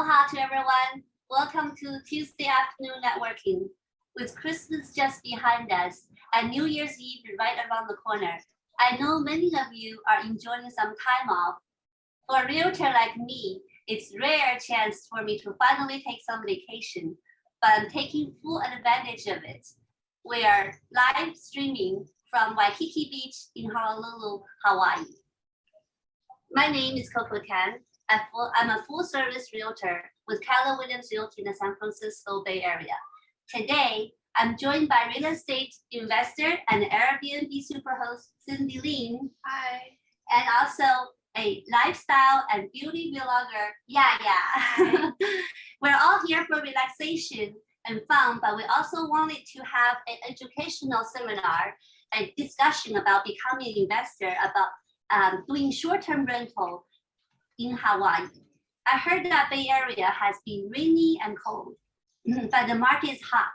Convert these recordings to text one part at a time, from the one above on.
Aloha to everyone. Welcome to Tuesday afternoon networking. With Christmas just behind us and New Year's Eve right around the corner, I know many of you are enjoying some time off. For a realtor like me, it's a rare chance for me to finally take some vacation, but I'm taking full advantage of it. We are live streaming from Waikiki Beach in Honolulu, Hawaii. My name is Coco. I'm a full-service realtor with Keller Realty in the San Francisco Bay Area. Today, I'm joined by real estate investor and Airbnb superhost Cindy Lin. Hi. And also a lifestyle and beauty vlogger, Yaya. We're all here for relaxation and fun, but we also wanted to have an educational seminar, a discussion about becoming an investor, about doing short-term rental in Hawaii. I heard that Bay Area has been rainy and cold, but the market is hot.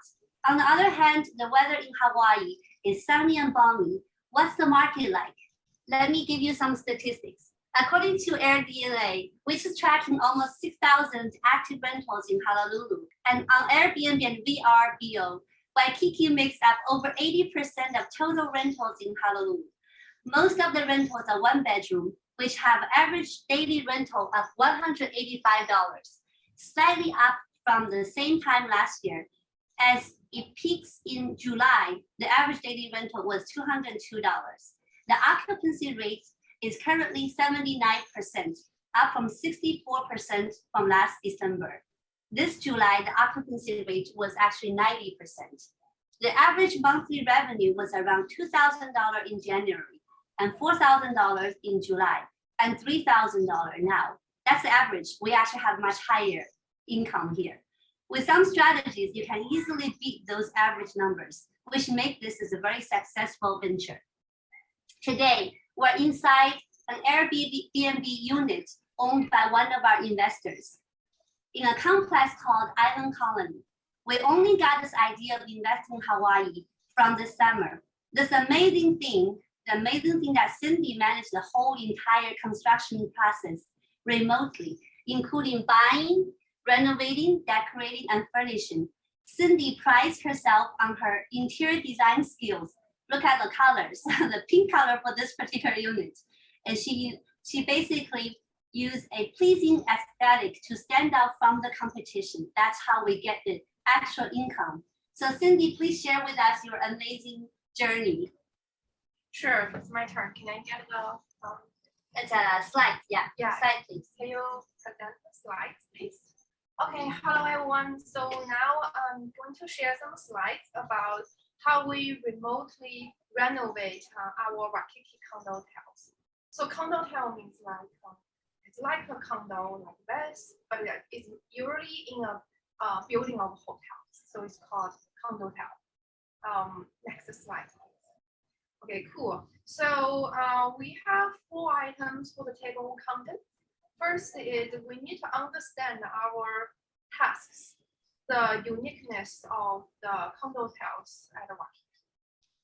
On the other hand, the weather in Hawaii is sunny and balmy. What's the market like? Let me give you some statistics. According to AirDNA, which is tracking almost 6,000 active rentals in Honolulu, and on Airbnb and VRBO, Waikiki makes up over 80% of total rentals in Honolulu. Most of the rentals are one bedroom, which have average daily rental of $185, slightly up from the same time last year. As it peaks in July, the average daily rental was $202. The occupancy rate is currently 79%, up from 64% from last December. This July, the occupancy rate was actually 90%. The average monthly revenue was around $2,000 in January and $4,000 in July and $3,000 now. That's the average. We actually have much higher income here. With some strategies, you can easily beat those average numbers, which make this as a very successful venture. Today, we're inside an Airbnb unit owned by one of our investors in a complex called Island Colony. We only got this idea of investing in Hawaii from this summer. The amazing thing that Cindy managed the whole entire construction process remotely, including buying, renovating, decorating, and furnishing. Cindy prides herself on her interior design skills. Look at the colors, the pink color for this particular unit. And she basically used a pleasing aesthetic to stand out from the competition. That's how we get the actual income. So Cindy, please share with us your amazing journey. Sure, it's my turn. Can I get the It's a slide, yeah. Slide, please. Can you present the slides, please? Okay, hello everyone. So now I'm going to share some slides about how we remotely renovate our Waikiki Condotels. So Condotel means like it's like a condo like this, but it's usually in a building of hotels. So it's called Condotel. Next slide. Okay, cool. So we have 4 items for the table content. First is we need to understand our tasks, the uniqueness of the condotels at Waikiki.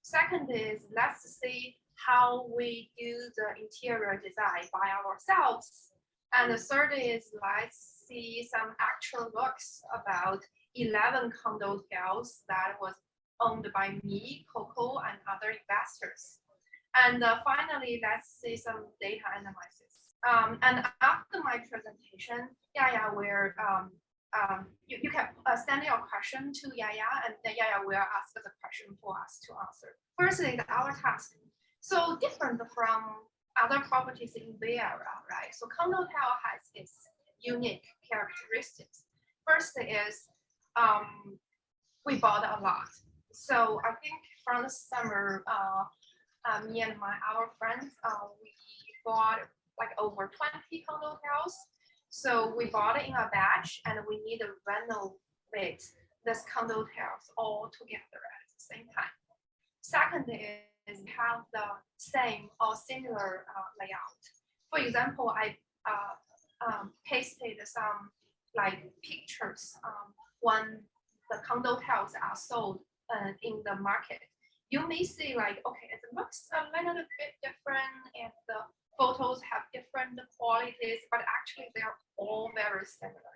Second is let's see how we do the interior design by ourselves. And the third is let's see some actual looks about 11 condotels that was owned by me, Coco, and other investors. And finally, let's see some data analysis. And after my presentation, Yaya will you can send your question to Yaya, and then Yaya will ask the question for us to answer. Firstly, our task. So different from other properties in Bay Area, right? So Condotel has its unique characteristics. First is we bought a lot. So I think from the summer, me and our friends, we bought like over 20 condotels. So we bought it in a batch, and we need to renovate this condotels all together at the same time. Second is have the same or similar layout. For example, I pasted some like pictures when the condotels are sold in the market. You may see like, okay, it looks a little bit different and the photos have different qualities, but actually they are all very similar.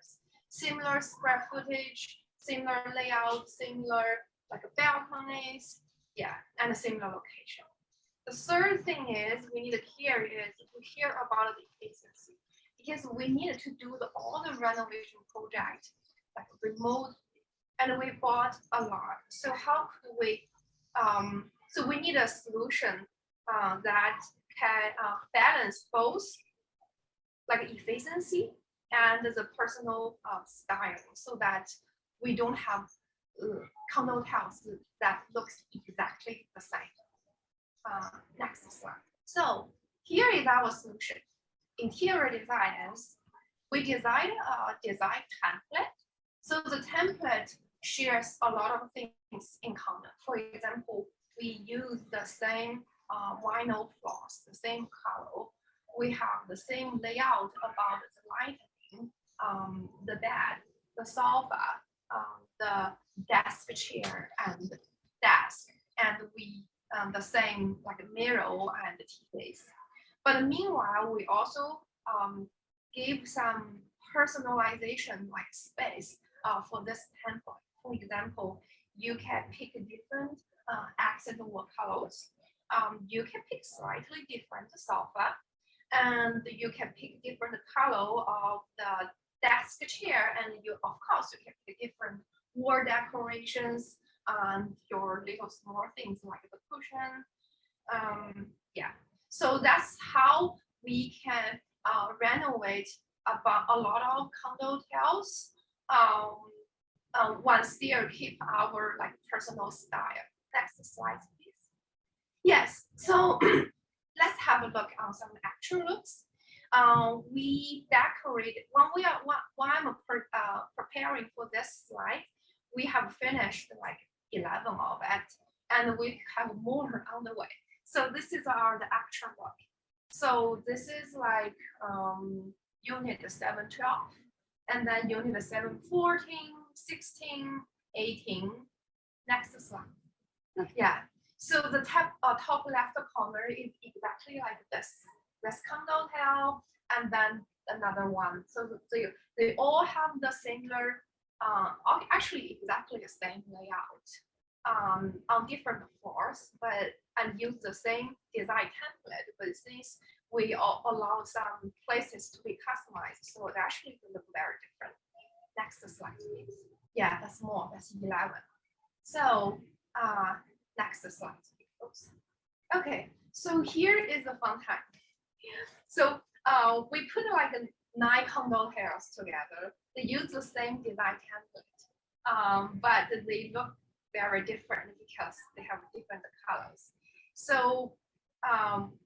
similar square footage, similar layout, similar like balconies, yeah, and a similar location. The third thing is we need to care about the efficiency, because we need to do all the renovation project like remote, and we bought a lot. So how could we? So we need a solution that can balance both like efficiency and the personal style, so that we don't have condo house that looks exactly the same. Next slide. So here is our solution. Interior designers, we designed a design template. So the template shares a lot of things in common. For example, we use the same vinyl floors, the same color. We have the same layout about the lighting, the bed, the sofa, the desk chair and desk, and we the same like mirror and the TVs. But meanwhile, we also give some personalization like space for this template. For example, you can pick different accent wall colors. You can pick slightly different sofa, and you can pick different color of the desk chair, and you of course you can pick different wall decorations and your little small things like the cushion. Yeah, so that's how we can renovate about a lot of condotels while still keep our like personal style. Next slide, please. Yes, so let's have a look on some actual looks. We decorated when I'm preparing for this slide. We have finished like 11 of it, and we have more on the way. So this is the actual look. So this is like unit 712, and then unit 714, 16, 18. Next slide. Yeah. So the top left corner is exactly like this condotel, and then another one. So they all have the similar, actually exactly the same layout on different floors, and use the same design template. But since we allow some places to be customized, so it actually look very different. Next slide, please. Yeah, that's more. That's 11. So next slide. Oops. Okay, so here is the fun time. So we put like 9 condotels together. They use the same design template, but they look very different because they have different colors. So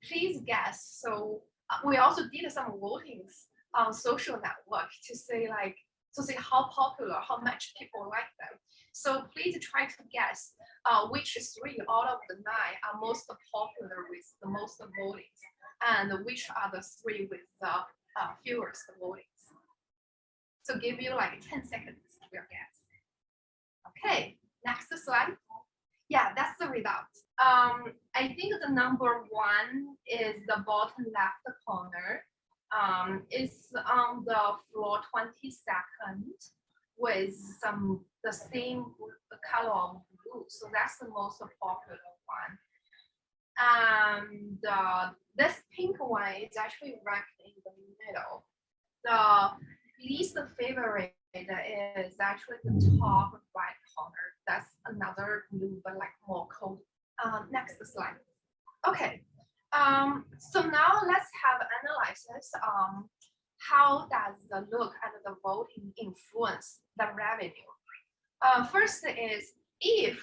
please guess. So we also did some votings on social network to see how popular, how much people like them. So please try to guess which 3 out of the 9 are most popular with the most votings, and which are the 3 with the fewest votings. So give you like 10 seconds to guess. Okay, next slide. Yeah, that's the result. I think the number 1 is the bottom left corner. It's on the floor 22nd with the same color of blue. So that's the most popular one. And this pink one is actually ranked in the middle. The least favorite is actually the top right corner. That's another blue, but like more cold. Next slide. Okay. So now let's have analysis. How does the look and the voting influence the revenue? First is if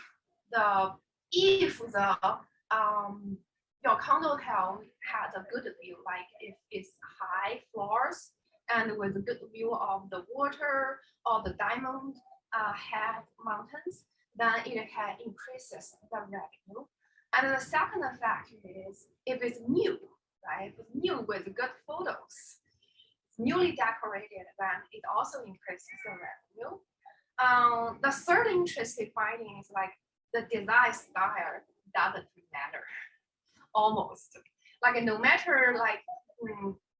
your condotel has a good view, like if it's high floors and with a good view of the water or the diamond head mountains, then it can increases the revenue. And the second effect is if it's new, right? If it's new with good photos, newly decorated, then it also increases the revenue. The third interesting finding is like the design style doesn't matter, almost. Like no matter like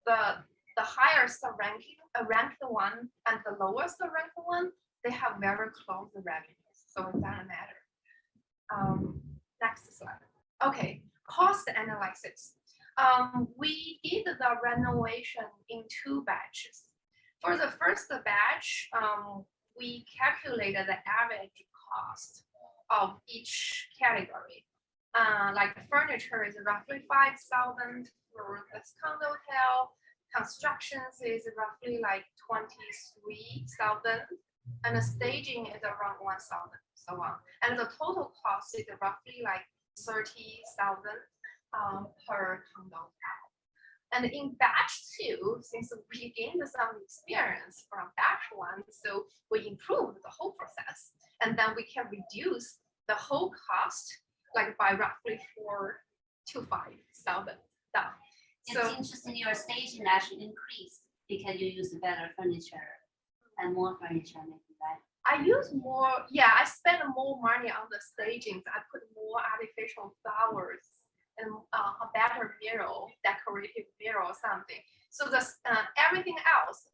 the the highest ranked one and the lowest ranked one, they have very close revenues, so it doesn't matter. Next slide. Okay, cost analysis. We did the renovation in 2 batches. For the first batch, we calculated the average cost of each category. Like the furniture is roughly 5,000 for this Condotel. Constructions is roughly like 23,000, and the staging is around 1,000, so on. And the total cost is roughly like 30,000 per condo. And in batch 2, since we gained some experience from batch 1, so we improved the whole process, and then we can reduce the whole cost like by roughly 4,000 to 5,000 down. It's interesting your staging actually increased because you use better furniture and more furniture, maybe, right? I use more, yeah, I spend more money on the stagings. I put more artificial flowers and a better mural, decorative mural or something. So the everything else,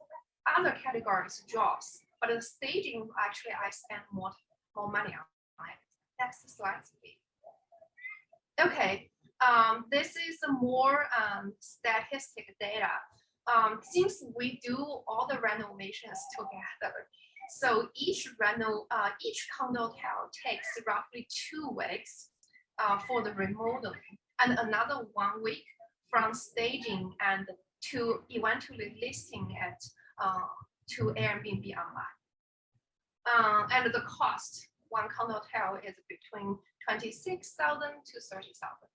other categories drops, but the staging actually I spend more money on it. Next slide, please. Okay, this is more statistic data. Since we do all the renovations together, so each Condotel takes roughly 2 weeks for the remodeling, and another 1 week from staging and to eventually listing it to Airbnb online. And the cost, one Condotel is between 26,000 to 30,000.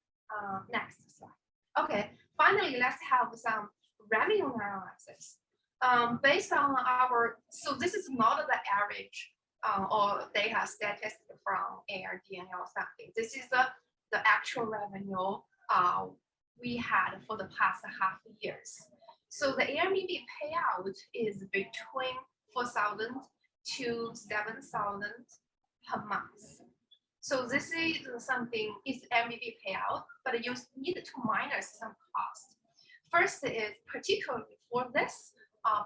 Next slide. Okay, finally, let's have some revenue analysis. Based on our, so this is not the average or data statistic from AirDNA or something. This is the actual revenue we had for the past half years. So the Airbnb payout is between 4,000 to 7,000 per month. So this is something, it's Airbnb payout, but you need to minus some cost. First is particularly for this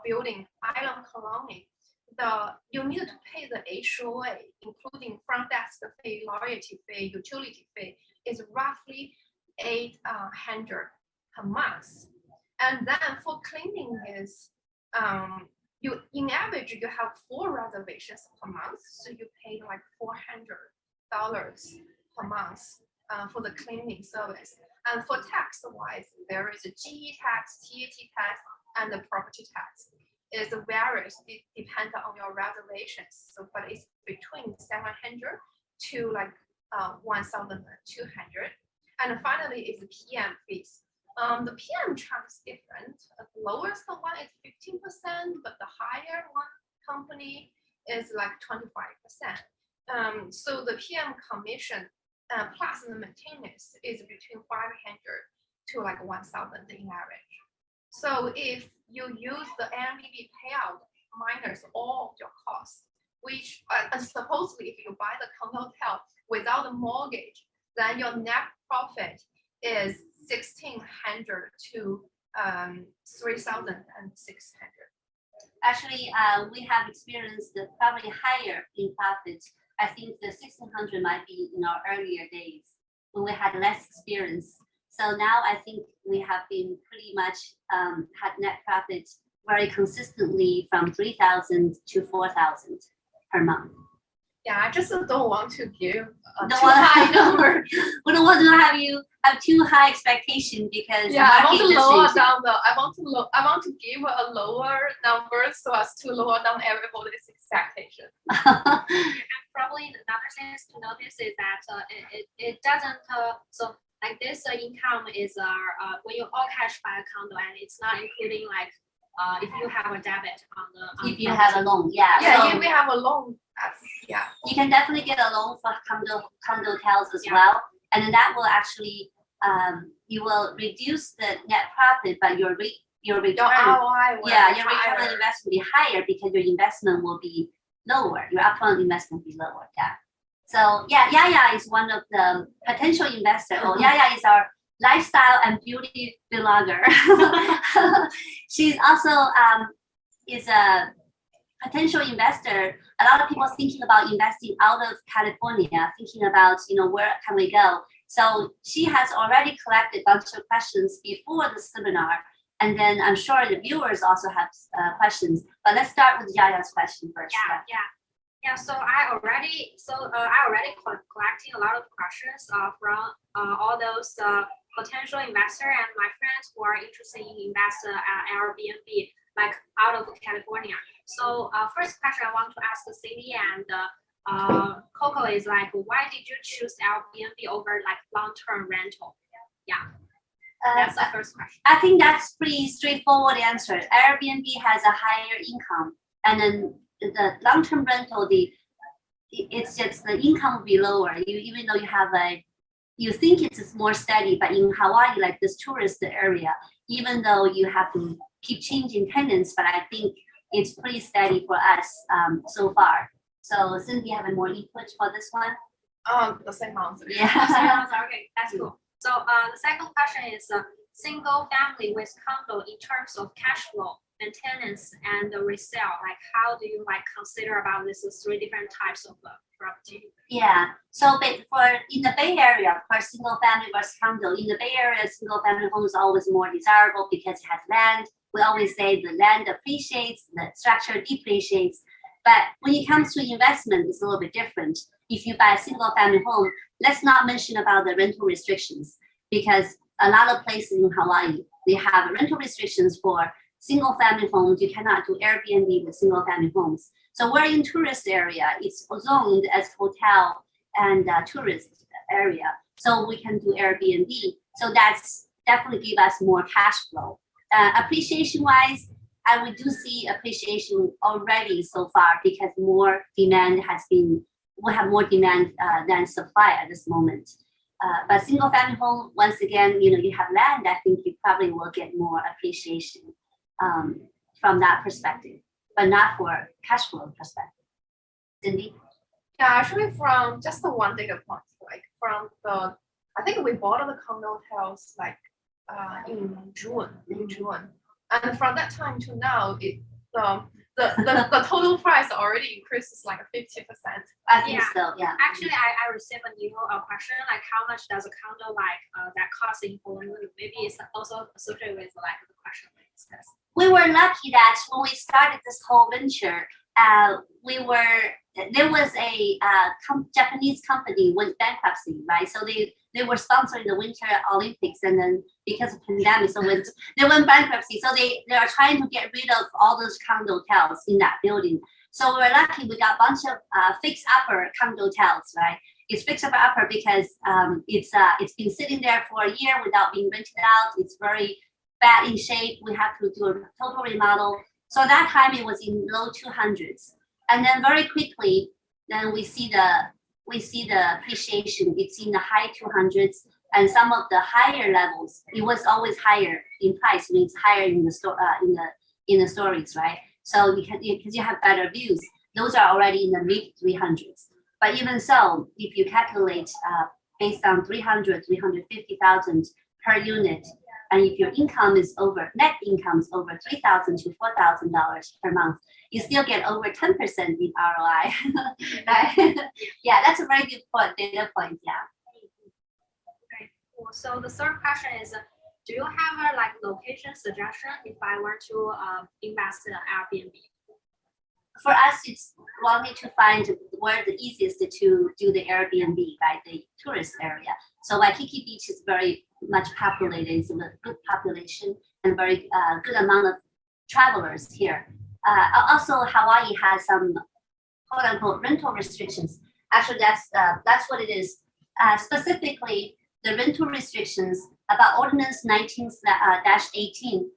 building, Island Colony, you need to pay the HOA, including front desk fee, loyalty fee, utility fee, is roughly 800 per month. And then for cleaning is, in average, you have 4 reservations per month, so you pay like $400 per month for the cleaning service. And for tax-wise, there is a GE tax, TAT tax, and the property tax. It varies, it depends on your reservations. So, but it's between 700 to like 1,200. And finally, is the PM fees. The PM charge is different. The lowest one is 15%, but the higher one company is like 25%. So the PM commission plus the maintenance is between 500 to like 1,000 in average. So if you use the Airbnb payout minus all of your costs, which supposedly if you buy the Condotel without the mortgage, then your net profit is 1,600 to 3,600. Actually, we have experienced probably higher in profit. I think the 1,600 might be in our earlier days when we had less experience. So now I think we have been pretty much had net profits very consistently from 3,000 to 4,000 per month. Yeah, I just don't want to give a Don't too want to high have- number. We don't want to have you have too high expectation because Yeah, I want market to lower decision. down I want to give a lower number so as to lower down everybody's expectation. Probably another thing to notice is that it doesn't so like this income is when you all cash buy a condo and it's not including like if you have a debit on the If you have a loan, yeah. Yeah, So if we have a loan, yeah. you can definitely get a loan for Condotels as Yeah. well, and then that will actually you will reduce the net profit, but your return, Your ROI will yeah, be your return on higher. investment will be higher because your investment will be lower. Your upfront investment will be lower. Yeah. So yeah, Yaya is one of the potential investor. Oh, Yaya is our lifestyle and beauty vlogger. She's also is a potential investor. A lot of people thinking about investing out of California, thinking about, where can we go? So she has already collected a bunch of questions before the seminar. And then I'm sure the viewers also have questions. But let's start with Yaya's question first. Yeah. So I already collecting a lot of questions from all those potential investor and my friends who are interested in invest at Airbnb, like out of California. So first question I want to ask Cindy and Coco is like, why did you choose Airbnb over like long-term rental? Yeah. That's the first question. I think that's pretty straightforward answer. Airbnb has a higher income, and then the long-term rental, it's just the income will be lower. Even though you think it's more steady, but in Hawaii, like this tourist area, even though you have to keep changing tenants, but I think it's pretty steady for us so far. So Cindy, have more input for this one? The same answer. Yeah. Okay, that's cool. So the second question is single family with condo in terms of cash flow, maintenance, and the resale. Like, how do you consider about this three different types of property? Yeah. So in the Bay Area, for single family versus condo, in the Bay Area, single family home is always more desirable because it has land. We always say the land appreciates, the structure depreciates. But when it comes to investment, it's a little bit different. If you buy a single family home, let's not mention about the rental restrictions, because a lot of places in Hawaii, they have rental restrictions for single family homes. You cannot do Airbnb with single family homes. So we're in tourist area. It's zoned as hotel and tourist area. So we can do Airbnb. So that's definitely give us more cash flow. Appreciation wise, we do see appreciation already so far because more demand we have more demand than supply at this moment. But single family home, once again, you have land, I think you probably will get more appreciation from that perspective, but not for cash flow perspective. Cindy? Yeah, actually from just the one data point, I think we bought the Condotels in June. And from that time to now, the total price already increases 50%. I think so, yeah. Actually, I received a new question, like how much does a condo that cost in Honolulu? Maybe it's also associated with the question we discussed. We were lucky that when we started this whole venture, there was a Japanese company went bankruptcy, right? So they were sponsoring the Winter Olympics, and then because of pandemic, so they went bankruptcy. So they are trying to get rid of all those condotels in that building. So we're lucky we got a bunch of fixed upper condotels, right? It's fixed upper because it's been sitting there for a year without being rented out. It's very bad in shape. We have to do a total remodel. So that time it was in low 200s, and then very quickly, then we see the appreciation. It's in the high 200s, and some of the higher levels. It was always higher in price, means higher in the store in the stories, right? So because you have better views, those are already in the mid 300s. But even so, if you calculate based on 350,000 per unit. And if your income is net income is over $3,000 to $4,000 per month, you still get over 10% in ROI. Right? Yeah, that's a very good data point. Yeah. Okay. Cool. So the third question is, do you have a location suggestion if I were to invest in Airbnb? For us, it's wanting to find where the easiest to do the Airbnb, right? The tourist area. So Waikiki Beach is very much populated. It's a good population and very good amount of travelers here. Also, Hawaii has some quote unquote rental restrictions. Actually, that's what it is. Specifically, the rental restrictions about Ordinance 19-18,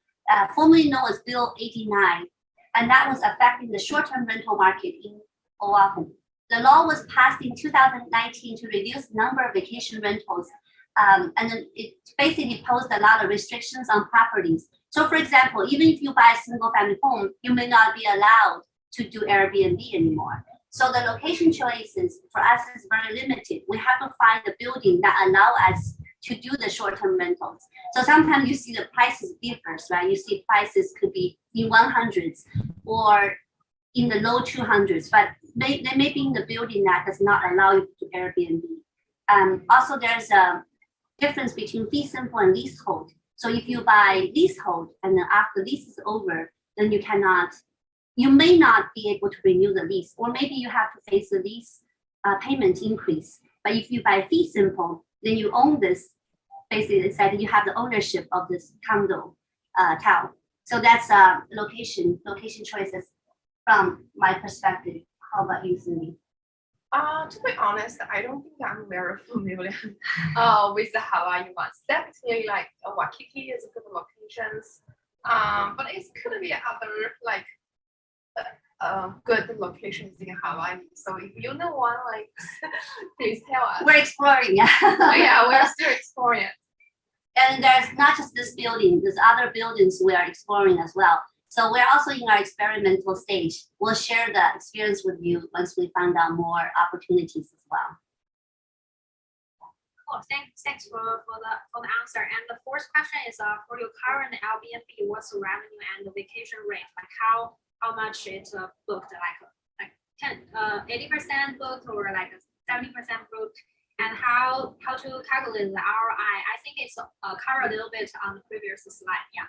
formerly known as Bill 89, and that was affecting the short-term rental market in Oahu. The law was passed in 2019 to reduce the number of vacation rentals, and then it basically posed a lot of restrictions on properties. So, for example, even if you buy a single-family home, you may not be allowed to do Airbnb anymore. So the location choices for us is very limited. We have to find a building that allow us to do the short-term rentals. So sometimes you see the prices differs, right? You see prices could be in 100s or in the low 200s, but they may be in the building that does not allow you to Airbnb. Also, there's a difference between fee simple and leasehold. So if you buy leasehold and then after lease is over, then you may not be able to renew the lease, or maybe you have to face the lease payment increase. But if you buy fee simple, then you own this. Basically, it's that you have the ownership of this condo town. So that's location choices from my perspective. How about you, Cindy? To be honest, I don't think I'm very familiar with the Hawaii ones. Definitely, like Waikiki is a good locations, but it could be other like good locations in Hawaii. So if you know one, like please tell us. We're exploring. Yeah, we're still exploring it. And there's not just this building, there's other buildings we are exploring as well. So we're also in our experimental stage. We'll share the experience with you once we find out more opportunities as well. Cool. Thanks for the answer. And the fourth question is for your current Airbnb, what's the revenue and the vacation rate? Like how much it's booked? Like 80% booked or like 70% booked? And how to calculate the ROI? I think it's covered a little bit on the previous slide. Yeah.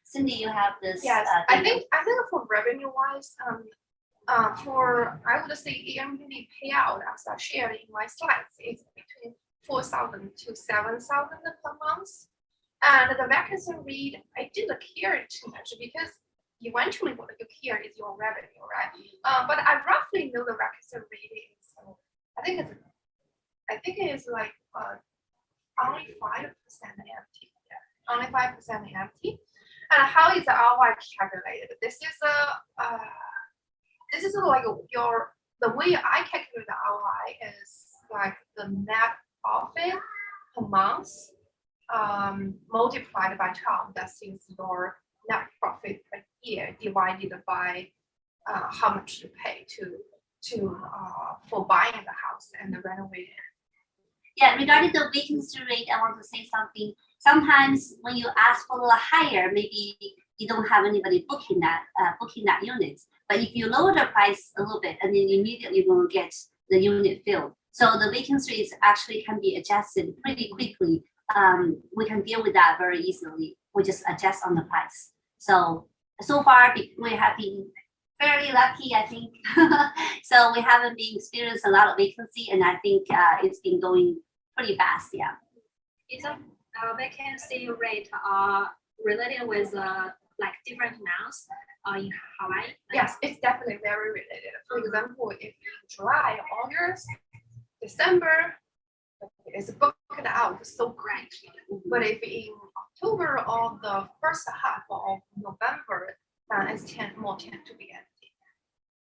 Cindy, you have this. Yes, I think for revenue wise, for I would say Airbnb payout as I shared in my slides is between 4,000 to 7,000 per month, and the vacancy rate I didn't care it too much because eventually what you care is your revenue, right? But I roughly know the vacancy rate is I think it's like only 5% empty. Yeah, only 5% empty. And how is the ROI calculated? This is like the way I calculate the ROI is like the net profit per month multiplied by 12. That is your net profit per year divided by how much you pay for buying the house and renovating. Yeah, regarding the vacancy rate, I want to say something. Sometimes when you ask for a higher, maybe you don't have anybody booking that unit. But if you lower the price a little bit, and then immediately you will get the unit filled. So the vacancy rates actually can be adjusted pretty quickly. We can deal with that very easily. We just adjust on the price. So far we have been fairly lucky, I think. So we haven't been experienced a lot of vacancy, and I think it's been going pretty fast. Yeah. Is a vacancy rate related with like different amounts in Hawaii? Yes, it's definitely very related. For example, if in July, August, December, it's booked out so great. But if in October or the first half of November, it's tend to be empty.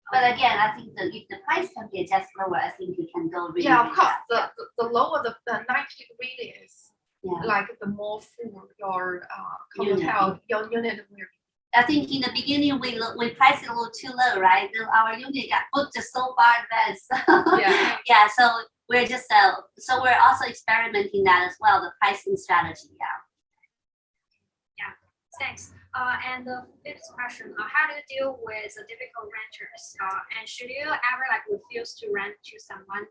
But again, I think if the price can be adjusted lower, I think it can go really. Yeah, of course. Fast. The lower the night really is, Yeah. like the more full your Condotel, your unit will be. I think in the beginning we priced it a little too low, right? Our unit got booked so far advanced. Yeah. Yeah. So we're just so we're also experimenting that as well, the pricing strategy. Yeah. Thanks. And the fifth question, how do you deal with the difficult renters? And should you ever like refuse to rent to someone?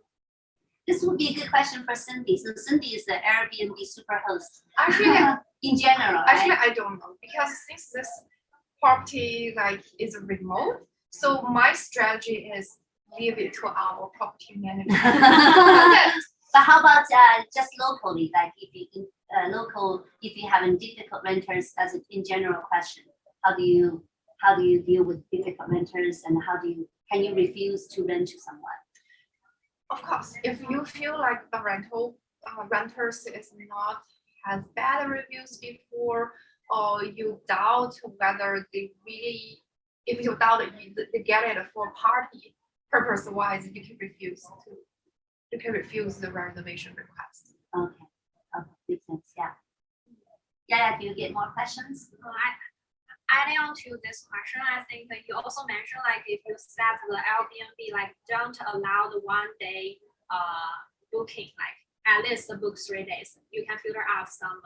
This would be a good question for Cindy. So Cindy is the Airbnb super host. Actually, in general. actually, right? I don't know because since this property like is remote, so my strategy is leave it to our property manager. But how about just locally, like if you if you have difficult renters as an in general question, how do you deal with difficult renters, and can you refuse to rent to someone? Of course, if you feel like the renters is not has bad reviews before, or you doubt whether they really, if you doubt they get it for party purpose wise, you can refuse the reservation request. Okay, makes sense. Yeah. Yeah. Do you get more questions? Adding on to this question, I think that you also mentioned like if you set the Airbnb like don't allow the 1 day booking, like at least book 3 days. You can filter out some.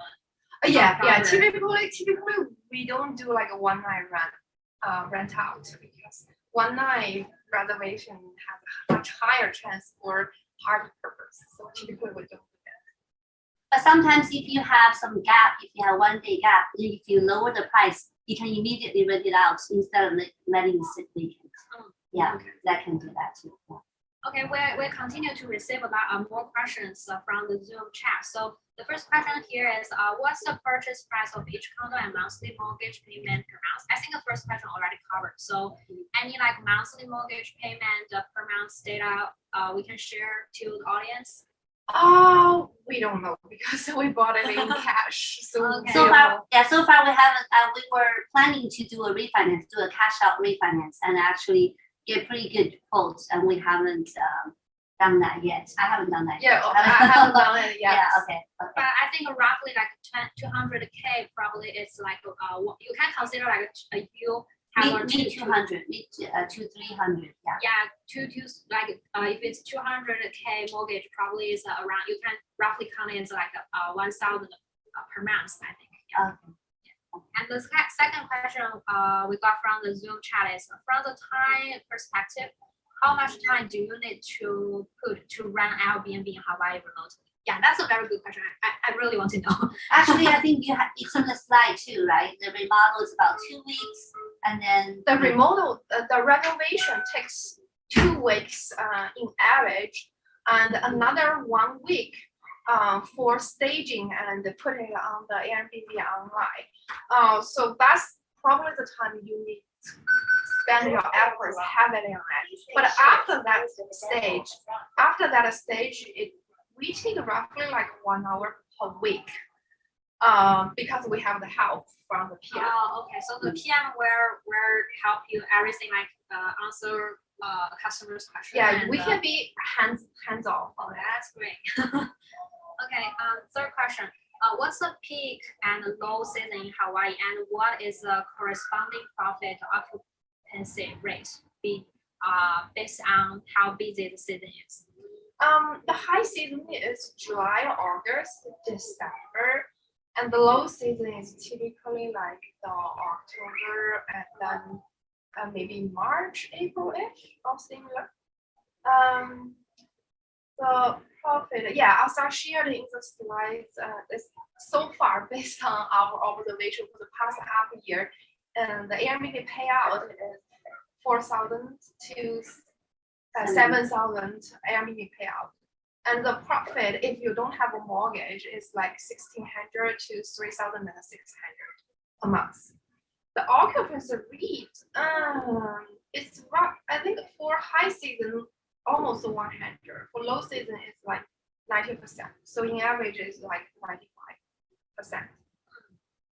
Yeah. proper- Typically we don't do like a one night rent out because one night reservation has a much higher chance for party purpose. So typically we don't do that. But sometimes if you have some gap, if you have 1 day gap, if you lower the price, you can immediately rent it out instead of letting it sit vacant. Yeah, that can do that too. Yeah. Okay, we continue to receive a lot more questions from the Zoom chat. So the first question here is, what's the purchase price of each condo and monthly mortgage payment per month? I think the first question already covered. So any like monthly mortgage payment per month data we can share to the audience? We don't know because we bought it in cash. So Okay. So far we haven't. We were planning to do a refinance, do a cash out refinance, and actually get pretty good quotes, and we haven't done that yet. I haven't done that yeah, yet. I haven't done it yet. Yeah, okay. But I think roughly like 200K probably is like you can consider like you have Me 200, me to 300, yeah. Yeah, like if it's 200K mortgage, probably is around, you can roughly count it as like 1,000 per month, I think. Yeah. Okay. And the second question we got from the Zoom chat is, from the time perspective, how much time do you need to put to run Airbnb in Hawaii remotely? Yeah, that's a very good question. I really want to know. Actually, I think it's on the slide too, right? The remodel is about 2 weeks, and then The remodel, the renovation takes 2 weeks in average, and another 1 week for staging and putting it on the Airbnb online. So that's probably the time you need to spend your efforts heavily on it. But after that stage, we take roughly like 1 hour per week because we have the help from the PM. Oh, okay. So the PM will help you everything like answer customers' questions. Yeah, and, we can be hands off. Oh, that's great. Okay. Third question. What's the peak and low season in Hawaii, and what is the corresponding profit occupancy rate based on how busy the season is? The high season is July, August, December, and the low season is typically like the October and then maybe March, April-ish or similar. The profit, yeah, as I shared in the slides, is so far based on our observation for the past half a year, and the Airbnb payout is 4,000 to 7,000 Airbnb payout. And the profit, if you don't have a mortgage, is like 1,600 to 3,600 a month. The occupancy rate, it's rough. I think for high season, almost 100. For low season, it's like 90%. So in average, it's like 95%.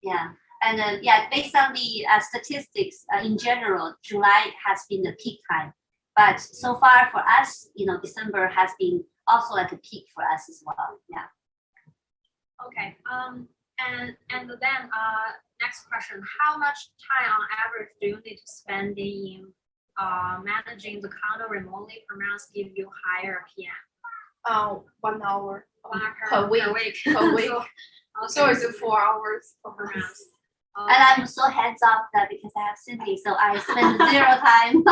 yeah. And based on the statistics in general, July has been the peak time. But so far for us, December has been also like a peak for us as well. Yeah. Okay. And then next question: how much time on average do you need to spend in managing the condo remotely per month give you higher PM? 1 hour 1 hour per week. Per week. So okay. it's 4 hours per per month. month. And I'm so hands off that because I have Cindy, so I spend 0 time.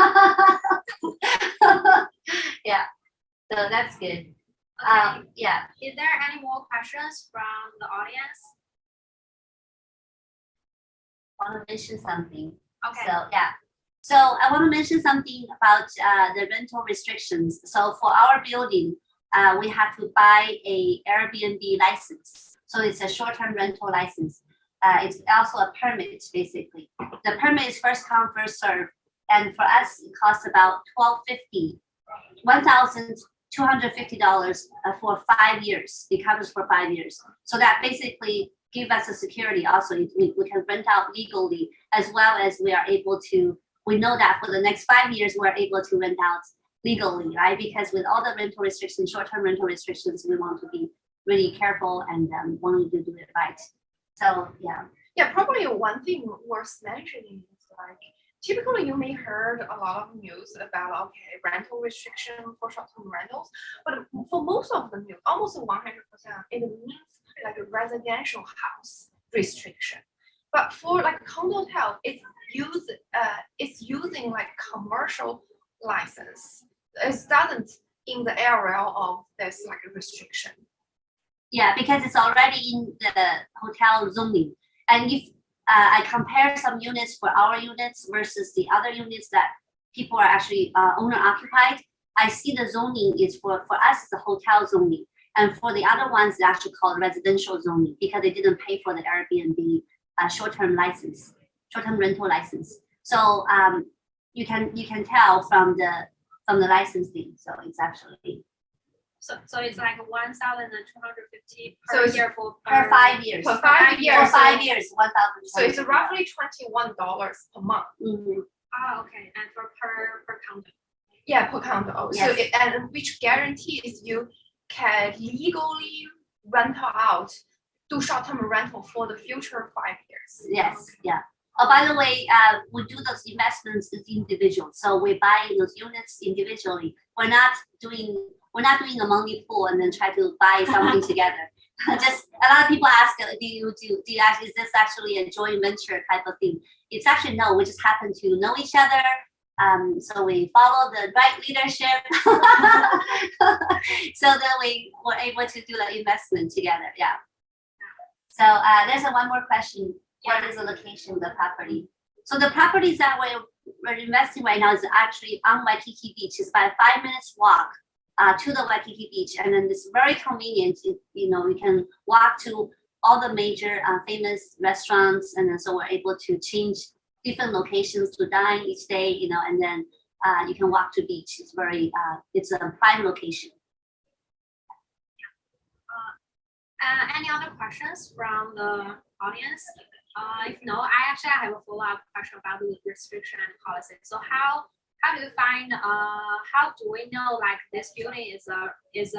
Yeah, so that's good. Okay. Yeah. Is there any more questions from the audience? Want to mention something. Okay. So I want to mention something about the rental restrictions. So for our building, we have to buy a Airbnb license. So it's a short-term rental license. It's also a permit, basically. The permit is first come, first serve. And for us, it costs about $1,250 for 5 years. It covers for 5 years. So that basically gives us a security also. We can rent out legally, as well as we are able to, we know that for the next 5 years, we're able to rent out legally, right? Because with all the rental restrictions, short-term rental restrictions, we want to be really careful and wanting to do it right. So, yeah. Yeah, probably one thing worth mentioning is like typically you may heard a lot of news about rental restriction for short-term rentals, but for most of the news, almost 100%, it means like a residential house restriction. But for like Condotel, it's using like commercial license. It doesn't in the area of this like restriction. Yeah, because it's already in the hotel zoning. And if I compare some units for our units versus the other units that people are actually owner occupied, I see the zoning is for us it's a hotel zoning. And for the other ones, it's actually called residential zoning because they didn't pay for the Airbnb short-term license, short-term rental license. So you can tell from the licensing. So it's actually So it's like 1,250 So per it's year for per 5 years. For 5 years. For 5 years, 1,000. So it's roughly $21 per month. Oh, okay. And for per condo. Yeah, per condo. Yes. So and which guarantees you can legally rent out, do short-term rental for the future 5 years. Yes, yeah. Oh, by the way, we do those investments as individuals. So we buy those units individually. We're not doing a money pool and then try to buy something together. Just a lot of people ask, do you is this actually a joint venture type of thing? It's actually no. We just happen to know each other. So we follow the right leadership. So that we were able to do the investment together. Yeah. So there's one more question. What is the location of the property? So the properties that we're investing right now is actually on Waikiki Beach. It's about a 5 minutes walk to the Waikiki Beach, and then it's very convenient. You know, we can walk to all the major famous restaurants, and then so we're able to change different locations to dine each day. You know, and then you can walk to beach. It's very it's a prime location. Any other questions from the audience? If no, I have a follow-up question about the restriction and policy. So how do you find how do we know like this building is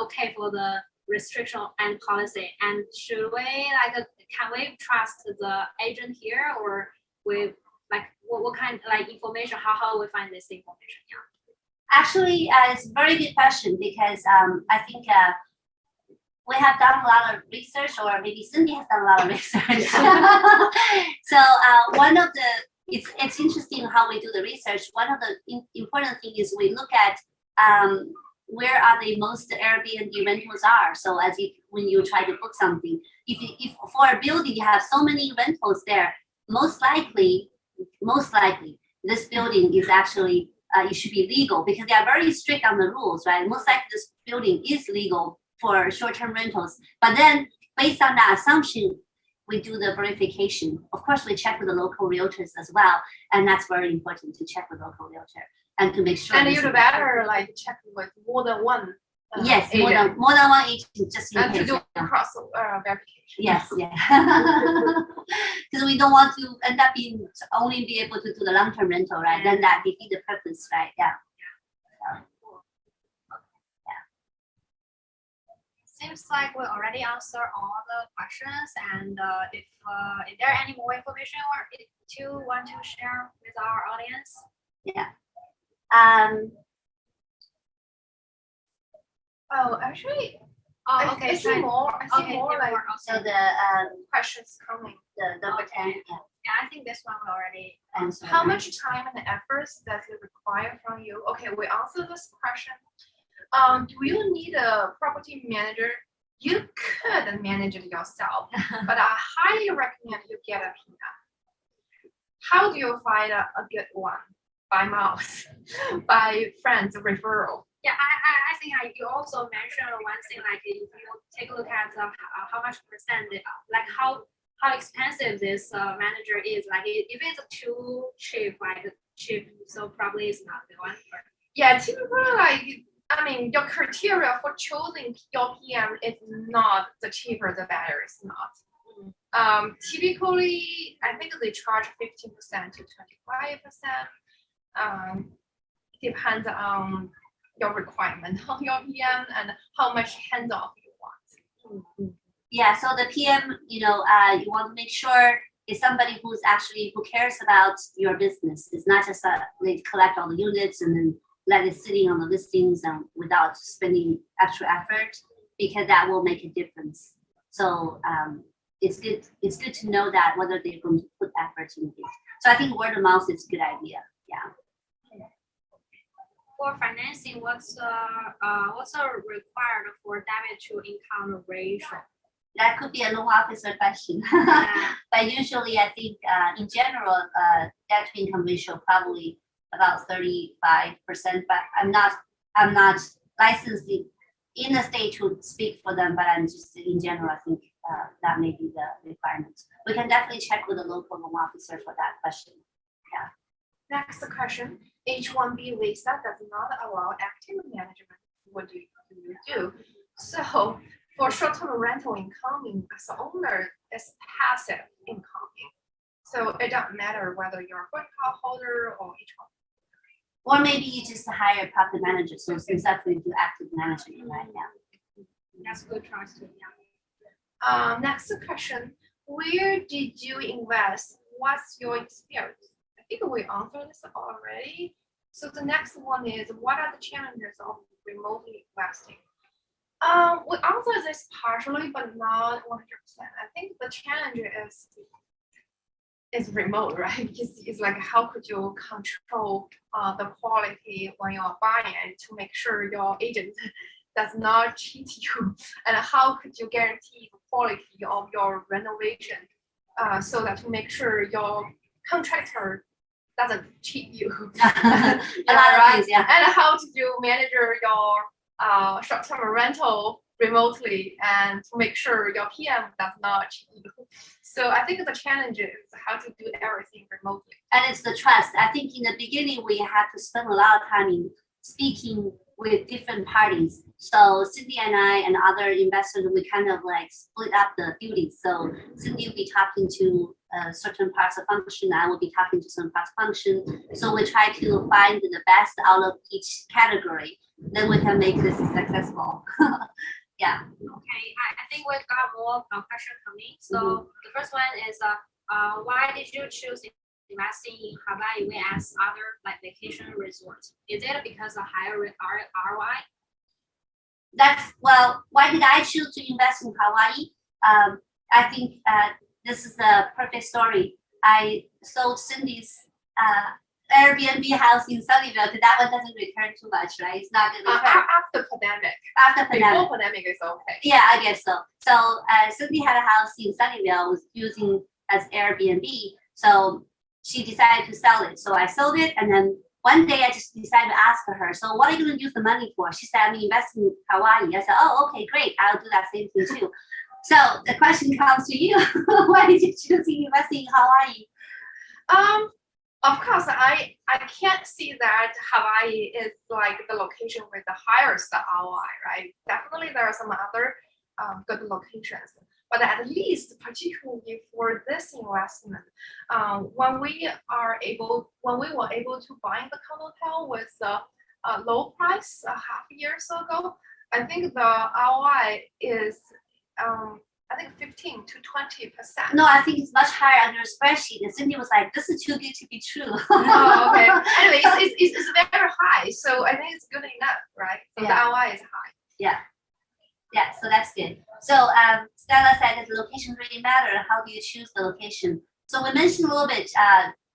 okay for the restriction and policy? And should we can we trust the agent here, or we like what kind like information? How we find this information? Yeah. Actually, it's a very good question because I think we have done a lot of research, or maybe Cindy has done a lot of research. So one of the it's interesting how we do the research. One of the important things is we look at where are the most Airbnb rentals are. So when you try to book something, if for a building you have so many rentals there, most likely this building is actually it should be legal because they are very strict on the rules, right? Most likely this building is legal for short-term rentals. But then based on that assumption, we do the verification. Of course, we check with the local realtors as well. And that's very important to check with local realtor and to make sure. And you'd better like check with more than one. Yes, agent. more than one agent just in And to case. do cross verification. Yes, yeah. Because we don't want to end up only be able to do the long-term rental, right? Then that defeats the purpose, right? Yeah. Seems like we already answered all the questions, and if there any more information or you want to share with our audience? Yeah. Oh, actually, Okay. I see more. I see Okay, more there like were So also- the questions coming. number 10. Okay. Yeah, I think this one we already Answer. How much time and efforts does it require from you? Okay, we answered this question. Do you need a property manager? You could manage it yourself, but I highly recommend you get a PM. How do you find a good one? By mouth, by friends, referral. Yeah, I think you also mentioned one thing, like if you take a look at how much percent, like how expensive this manager is, like if it's too cheap, so probably it's not the one. Yeah, typically, like, I mean, your criteria for choosing your PM is not the cheaper the better. It's not. Typically, I think they charge 15% to 25%. Depends on your requirement on your PM and how much hands-off you want. Yeah, so the PM, you want to make sure is somebody who cares about your business. It's not just they collect all the units and then let it sitting on the listings and without spending extra effort, because that will make a difference. So it's good to know that whether they're going to put effort into it. So I think word of mouth is a good idea. Yeah. For financing, what's required for debt to income ratio? That could be a loan officer question. Yeah. But usually I think in general, debt to income ratio probably about 35%, but I'm not licensed in the state to speak for them, but I'm just in general, I think that may be the requirement. We can definitely check with the local loan officer for that question. Yeah. Next question, H-1B visa does not allow active management. What do you do? So for short-term rental income as an owner, it's passive income. So it doesn't matter whether you're a green card holder or H-1B. Or maybe you just hire a property manager. So since that we do active management right now. That's good choice too. Yeah. Next question, where did you invest? What's your experience? I think we answered this already. So the next one is, what are the challenges of remotely investing? We answered this partially, but not 100%. I think the challenge is remote, right? Because it's like, how could you control the quality when you're buying to make sure your agent does not cheat you? And how could you guarantee the quality of your renovation so that to make sure your contractor doesn't cheat you? A lot of things, yeah. And how do you manage your short-term rental remotely and to make sure your PM does not cheat you? So I think the challenge is how to do everything remotely. And it's the trust. I think in the beginning, we had to spend a lot of time in speaking with different parties. So Cindy and I and other investors, we kind of like split up the duties. So Cindy will be talking to certain parts of function. I will be talking to some parts of function. So we try to find the best out of each category. Then we can make this successful. Yeah. Okay, I think we've got more questions coming. So the first one is, why did you choose investing in Hawaii whereas other like vacation resorts? Is it because of higher ROI? Why did I choose to invest in Hawaii? I think this is a perfect story. I sold Cindy's Airbnb house in Sunnyvale, because that one doesn't return too much, right? It's not going to return. After pandemic. After pandemic. Before pandemic is okay. Yeah, I guess so. So Cindy had a house in Sunnyvale, was using as Airbnb. So she decided to sell it. So I sold it, and then one day I just decided to ask her, so what are you going to use the money for? She said, I'm investing in Hawaii. I said, oh, okay, great. I'll do that same thing too. So the question comes to you. Why did you choose investing in Hawaii? Of course, I can't see that Hawaii is like the location with the highest ROI, right? Definitely there are some other good locations, but at least particularly for this investment, when we were able to buy the Condotel with a low price half years ago, I think the ROI is I think 15 to 20%. No, I think it's much higher on your spreadsheet. And Cindy was like, this is too good to be true. Oh, okay. Anyway, it's very high. So I think it's good enough, right? So yeah. The ROI is high. Yeah. Yeah, so that's good. So Stella said that the location really matter. How do you choose the location? So we mentioned a little bit.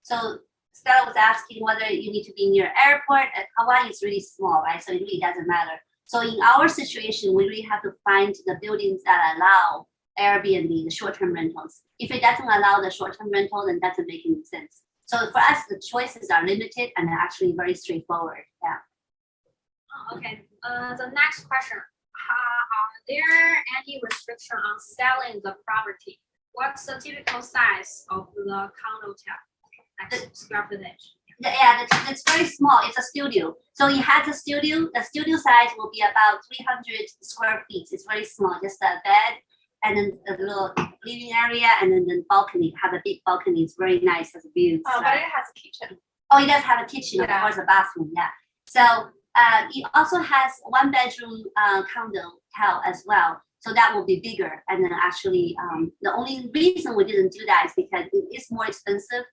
So Stella was asking whether you need to be near airport. Hawaii is really small, right? So it really doesn't matter. So in our situation, we really have to find the buildings that allow Airbnb, the short-term rentals. If it doesn't allow the short-term rental, then it doesn't make any sense. So for us, the choices are limited and actually very straightforward. Yeah. Okay. The next question: are there any restriction on selling the property? What's the typical size of the Condotel? Like square footage? Yeah, it's very small. It's a studio. So it has a studio. The studio size will be about 300 square feet. It's very small, just a bed and then a little living area and then the balcony. Have a big balcony. It's very nice as a view. But it has a kitchen. Oh, it does have a kitchen, of course, a bathroom. Yeah. So it also has one bedroom condo as well. So that will be bigger. And then actually, the only reason we didn't do that is because it is more expensive.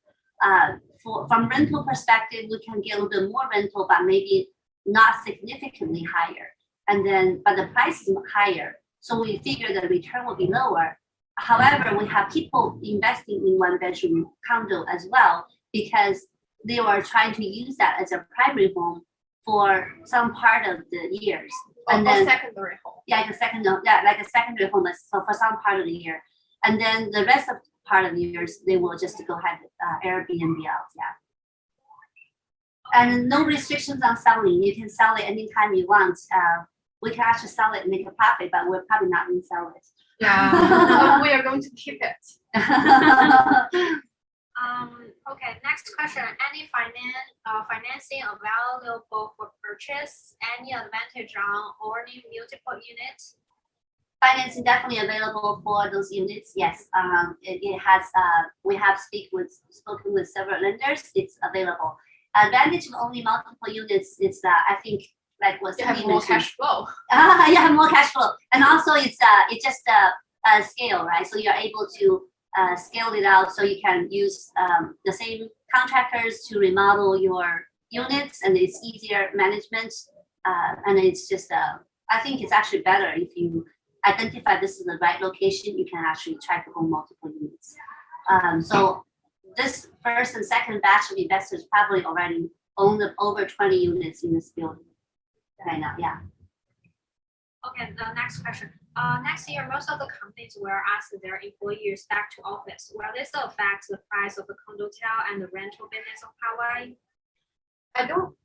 From rental perspective, we can get a little bit more rental, but maybe not significantly higher. And then, but the price is higher. So we figure the return will be lower. However, we have people investing in one bedroom condo as well, because they were trying to use that as a primary home for some part of the years. And then secondary home. Yeah, like a secondary home, so for some part of the year. And then the rest of part of the years, they will just go ahead Airbnb out, yeah. And no restrictions on selling. You can sell it anytime you want. We can actually sell it and make a profit, but we're probably not going to sell it. Yeah, we are going to keep it. Okay, next question. Any financing available for purchase? Any advantage on owning multiple units? Financing definitely available for those units. Yes, it has. We have spoken with several lenders. It's available. Advantage of only multiple units is I think like what you have more cash flow. Yeah, more cash flow, and also it's just a scale, right? So you're able to scale it out, so you can use the same contractors to remodel your units, and it's easier management, and it's just I think it's actually better if you identify this is the right location. You can actually try to own multiple units. So this first and second batch of investors probably already own over 20 units in this building right now. Yeah. Okay, the next question. Next year, most of the companies will ask their employees back to office. Will this affect the price of the Condotel and the rental business of Hawaii? I don't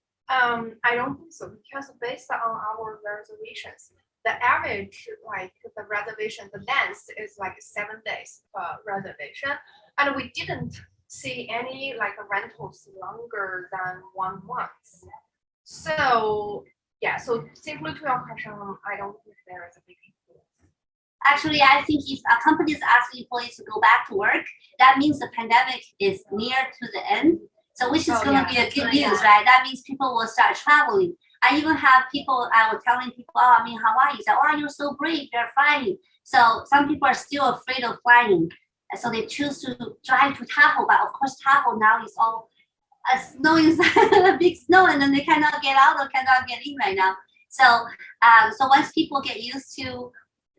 think so, because based on our reservations, the average like the reservation, the length is like 7 days per reservation, and we didn't see any like rentals longer than 1 month. So yeah, so simply to your question, I don't think there is a big influence. Actually, I think if a company is asking employees to go back to work, that means the pandemic is near to the end. So which is going to be a good news, right? That means people will start traveling. I even have people, I was telling people, oh, I'm in Hawaii. So, oh, you're so brave, you're flying. So some people are still afraid of flying. So they choose to drive to Tahoe. But of course, Tahoe now is all snow inside, big snow, and then they cannot get out or cannot get in right now. So, so once people get used to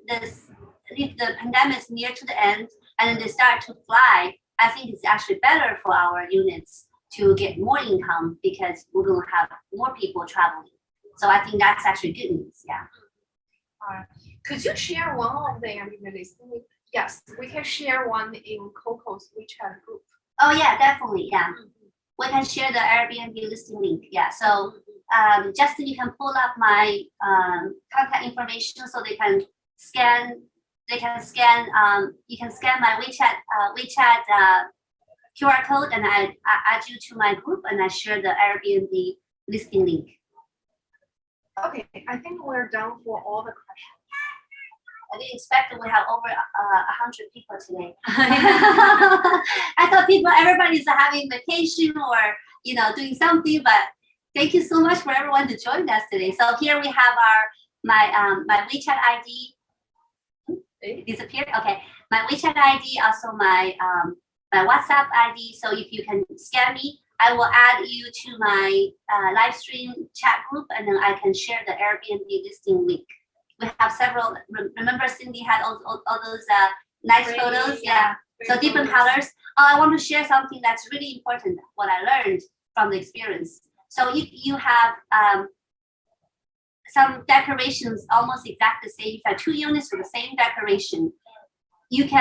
this, if the pandemic is near to the end, and then they start to fly, I think it's actually better for our units to get more income, because we're going to have more people traveling. So I think that's actually good news. Yeah. Could you share one of the Airbnb listing? Yes, we can share one in Coco's WeChat group. Oh yeah, definitely. Yeah. We can share the Airbnb listing link. Yeah. So Justin, you can pull up my contact information so they can scan. You can scan my WeChat QR code, and I add you to my group, and I share the Airbnb listing link. Okay, I think we're done for all the questions. I didn't expect that we have over 100 people today. I thought everybody's having vacation or doing something, but thank you so much for everyone to join us today. So here we have my WeChat ID. It disappeared. Okay, my WeChat ID, also my WhatsApp ID. So if you can scan me, I will add you to my live stream chat group, and then I can share the Airbnb listing link. We have several. Remember, Cindy had all those nice photos. Yeah. So different colors. I want to share something that's really important. What I learned from the experience. So if you have some decorations almost exactly the same, if you have 2 units with the same decoration, it's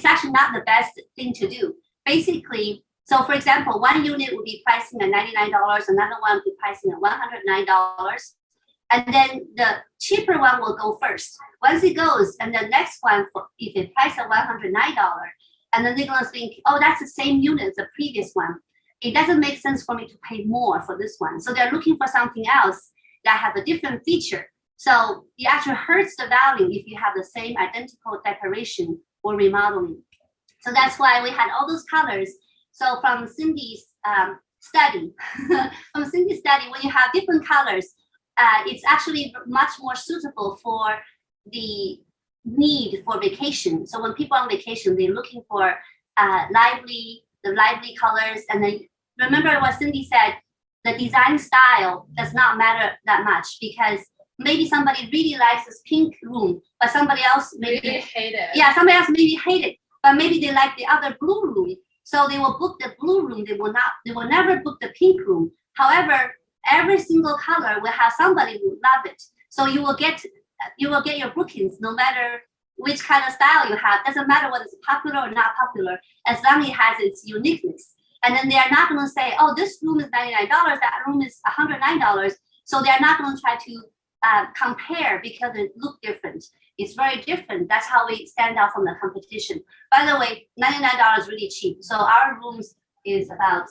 actually not the best thing to do. Basically, so for example, one unit would be pricing at $99, another one would be pricing at $109. And then the cheaper one will go first. Once it goes, and the next one, if it priced at $109, and then they're gonna think, oh, that's the same unit as the previous one. It doesn't make sense for me to pay more for this one. So they're looking for something else that have a different feature. So it actually hurts the value if you have the same identical decoration or remodeling. So that's why we had all those colors. So from Cindy's study, when you have different colors, it's actually much more suitable for the need for vacation. So when people are on vacation, they're looking for lively colors. And then remember what Cindy said, the design style does not matter that much, because maybe somebody really likes this pink room, but somebody else maybe Really hate it. Yeah, somebody else maybe hate it, but maybe they like the other blue room. So they will book the blue room. They will never book the pink room. However, every single color will have somebody who love it. So you will get your bookings no matter which kind of style you have. Doesn't matter whether it's popular or not popular, as long as it has its uniqueness. And then they are not going to say, oh, this room is $99, that room is $109. So they're not going to try to compare because it look different. It's very different. That's how we stand out from the competition. By the way, $99 is really cheap. So our rooms is about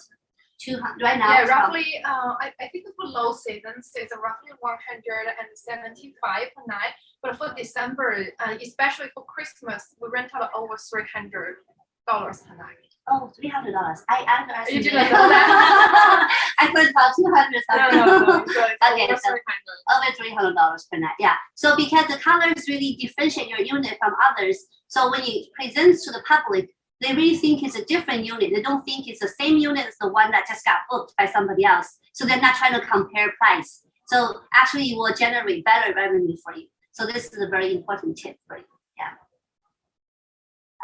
200 right now. Yeah, roughly. I think for low seasons it's roughly 175 per night. But for December, especially for Christmas, we rent out over $300 per night. Oh, $300. I underestimated. You didn't know that? I thought about 200 something. No. So it's Okay, over so 300. over $300 per night. Yeah. So because the colors really differentiate your unit from others, so when you present to the public, they really think it's a different unit. They don't think it's the same unit as the one that just got booked by somebody else. So they're not trying to compare price. So actually, it will generate better revenue for you. So this is a very important tip for you. Yeah.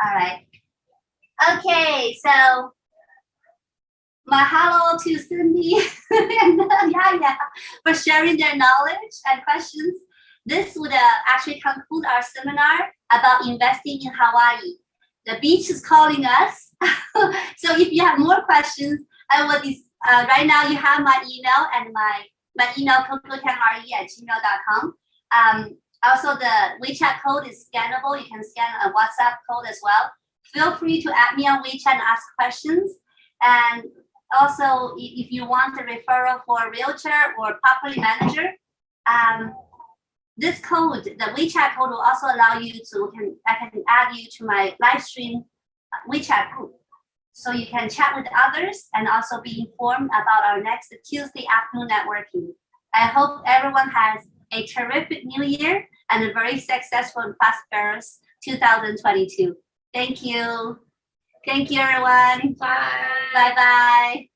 All right. Okay, so mahalo to Cindy and Yaya for sharing their knowledge and questions. This would actually conclude our seminar about investing in Hawaii. The beach is calling us. So if you have more questions, I will right now you have my email and my email coco10re@gmail.com. Also the WeChat code is scannable. You can scan a WhatsApp code as well. Feel free to add me on WeChat and ask questions. And also, if you want a referral for a realtor or property manager, this code, the WeChat code, will also allow you to, I can add you to my live stream WeChat group. So you can chat with others and also be informed about our next Tuesday afternoon networking. I hope everyone has a terrific new year and a very successful and prosperous 2022. Thank you. Thank you, everyone. Bye. Bye-bye.